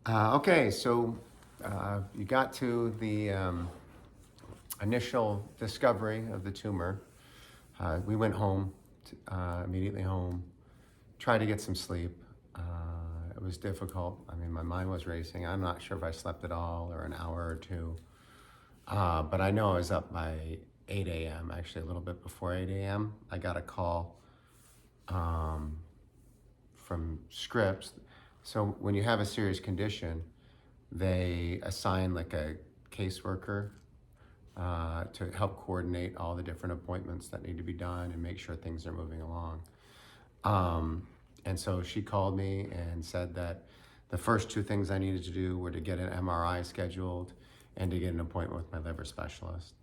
Okay, so you got to the initial discovery of the tumor. We went home, immediately home, tried to get some sleep. It was difficult. I mean, my mind was racing. I'm not sure if I slept at all or an hour or two. But I know I was up by 8 a.m., actually a little bit before 8 a.m. I got a call from Scripps. So when you have a serious condition, they assign like a caseworker to help coordinate all the different appointments that need to be done and make sure things are moving along. And so she called me and said that the first two things I needed to do were to get an MRI scheduled and to get an appointment with my liver specialist.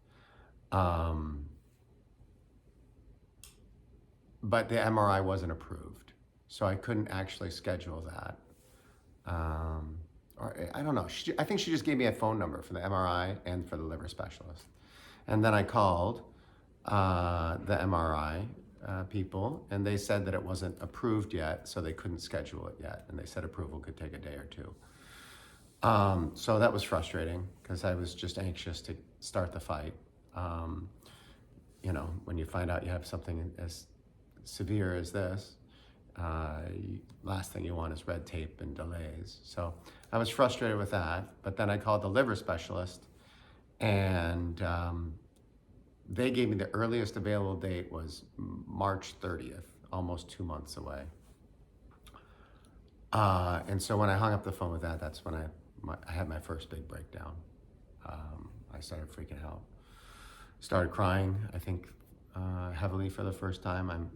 But the MRI wasn't approved, so I couldn't actually schedule that. Or I don't know. I think she just gave me a phone number for the MRI and for the liver specialist. And then I called the MRI people, and they said that it wasn't approved yet, so they couldn't schedule it yet. And they said approval could take a day or two. So that was frustrating because I was just anxious to start the fight. When you find out you have something as severe as this, last thing you want is red tape and delays. So I was frustrated with that, but then I called the liver specialist, and they gave me the earliest available date was March 30th, almost 2 months away. And so when I hung up the phone with that, that's when I had my first big breakdown. I started freaking out, started crying, I think heavily for the first time.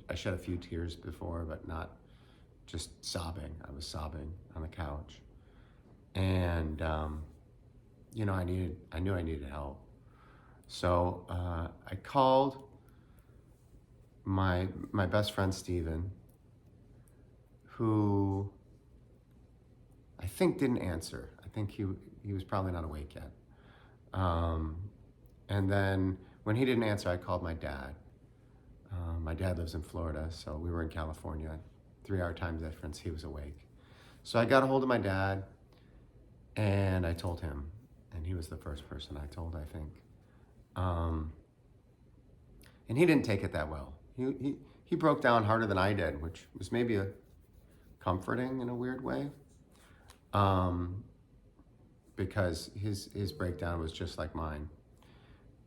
I shed a few tears before, but not just sobbing. I was sobbing on the couch. And, I knew I needed help. So I called my best friend, Steven, who I think didn't answer. I think he was probably not awake yet. And then when he didn't answer, I called my dad. My dad lives in Florida, so we were in California. 3-hour time difference, he was awake. So I got a hold of my dad, and I told him, and he was the first person I told, I think. And he didn't take it that well. He broke down harder than I did, which was maybe comforting in a weird way. Because his breakdown was just like mine.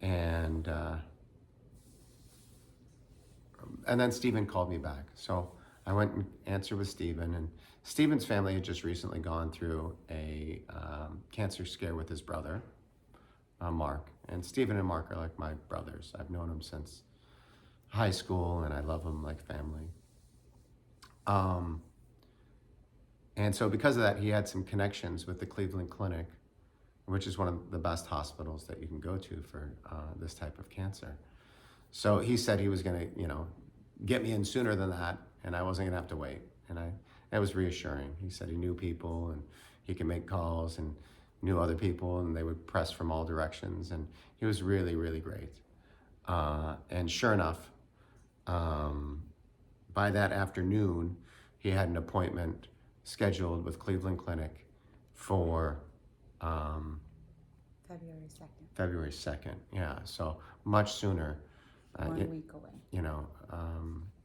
And then Stephen called me back. So I went and answered with Stephen, and Stephen's family had just recently gone through a cancer scare with his brother, Mark. And Stephen and Mark are like my brothers. I've known them since high school, and I love them like family. And so because of that, he had some connections with the Cleveland Clinic, which is one of the best hospitals that you can go to for this type of cancer. So he said he was gonna, get me in sooner than that, and I wasn't gonna have to wait. And that was reassuring. He said he knew people, and he could make calls, and knew other people, and they would press from all directions, and he was really, really great. And sure enough, by that afternoon, he had an appointment scheduled with Cleveland Clinic for February 2nd. February 2nd, yeah. So much sooner, 1 week away.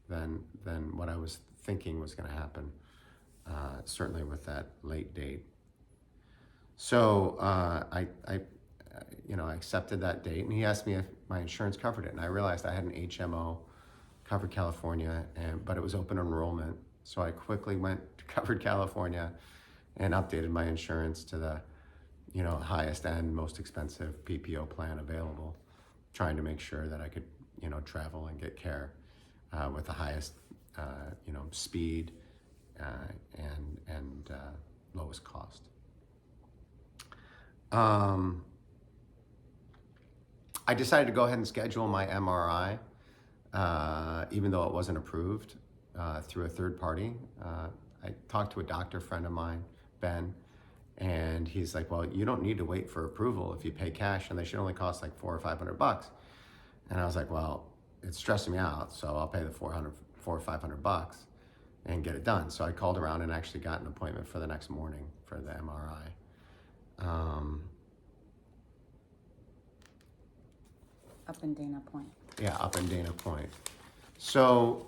than what I was thinking was going to happen. Certainly with that late date. So I accepted that date, and he asked me if my insurance covered it, and I realized I had an HMO, Covered California, but it was open enrollment. So I quickly went to Covered California and updated my insurance to the highest end, most expensive PPO plan available, trying to make sure that I could, travel and get care with the highest, speed and lowest cost. I decided to go ahead and schedule my MRI, even though it wasn't approved through a third party. I talked to a doctor friend of mine, Ben, and he's like, well, you don't need to wait for approval if you pay cash, and they should only cost like $400 or $500. And I was like, well, it's stressing me out, so I'll pay the $400 or $500. and get it done. So I called around and actually got an appointment for the next morning for the MRI. Up in Dana Point. Yeah, up in Dana Point. So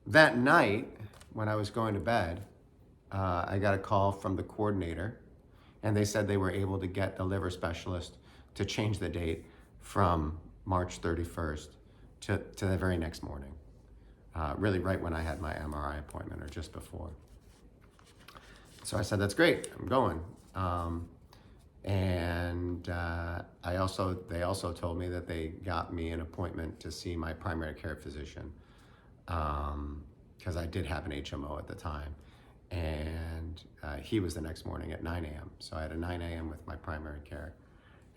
that night, when I was going to bed, I got a call from the coordinator, and they said they were able to get the liver specialist to change the date from March 31st to the very next morning, really right when I had my MRI appointment or just before. So I said, that's great, I'm going. And they also told me that they got me an appointment to see my primary care physician, because I did have an HMO at the time. And he was the next morning at 9 a.m. So I had a 9 a.m. with my primary care,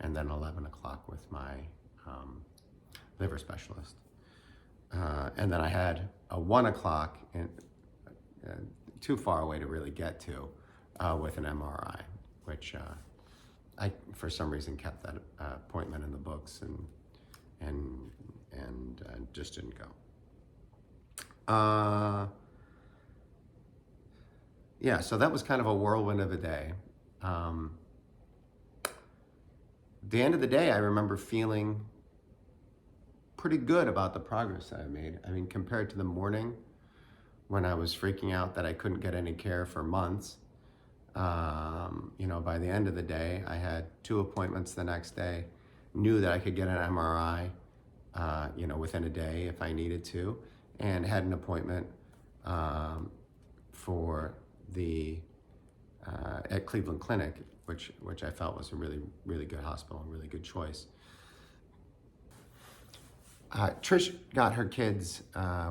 and then 11 o'clock with my liver specialist. And then I had a 1 o'clock, too far away to really get to, with an MRI, which I, for some reason, kept that appointment in the books and just didn't go. Yeah, so that was kind of a whirlwind of a day. The end of the day, I remember feeling pretty good about the progress that I made. I mean, compared to the morning when I was freaking out that I couldn't get any care for months, by the end of the day, I had 2 appointments the next day, knew that I could get an MRI, within a day if I needed to, and had an appointment for the at Cleveland Clinic, which I felt was a really, really good hospital, a really good choice. Trish got her kids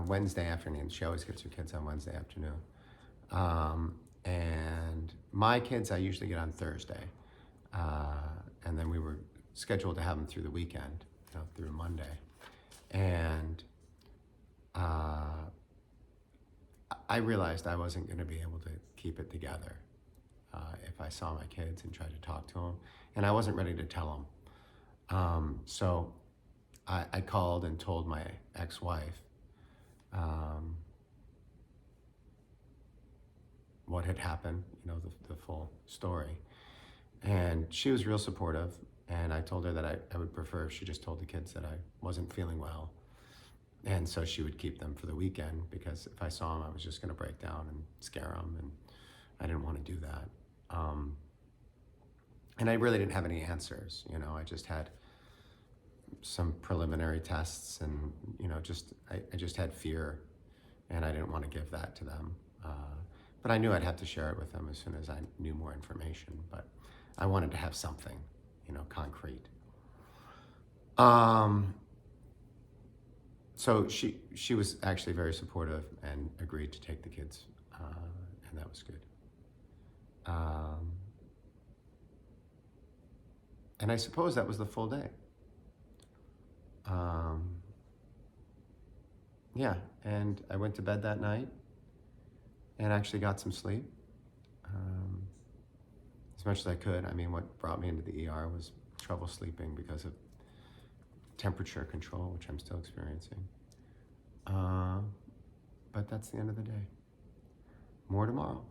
Wednesday afternoon. She always gets her kids on Wednesday afternoon. And my kids I usually get on Thursday. And then we were scheduled to have them through the weekend, through Monday. And I realized I wasn't going to be able to keep it together if I saw my kids and tried to talk to them. And I wasn't ready to tell them. So I called and told my ex-wife what had happened, the full story. And she was real supportive. And I told her that I would prefer if she just told the kids that I wasn't feeling well. And so she would keep them for the weekend, because if I saw them, I was just going to break down and scare them. And I didn't want to do that. And I really didn't have any answers. I just had some preliminary tests, and I just had fear, and I didn't want to give that to them. But I knew I'd have to share it with them as soon as I knew more information. But I wanted to have something, concrete. So she was actually very supportive and agreed to take the kids, and that was good. And I suppose that was the full day. Yeah, and I went to bed that night and actually got some sleep, as much as I could. I mean, what brought me into the ER was trouble sleeping because of temperature control, which I'm still experiencing. But that's the end of the day. More tomorrow.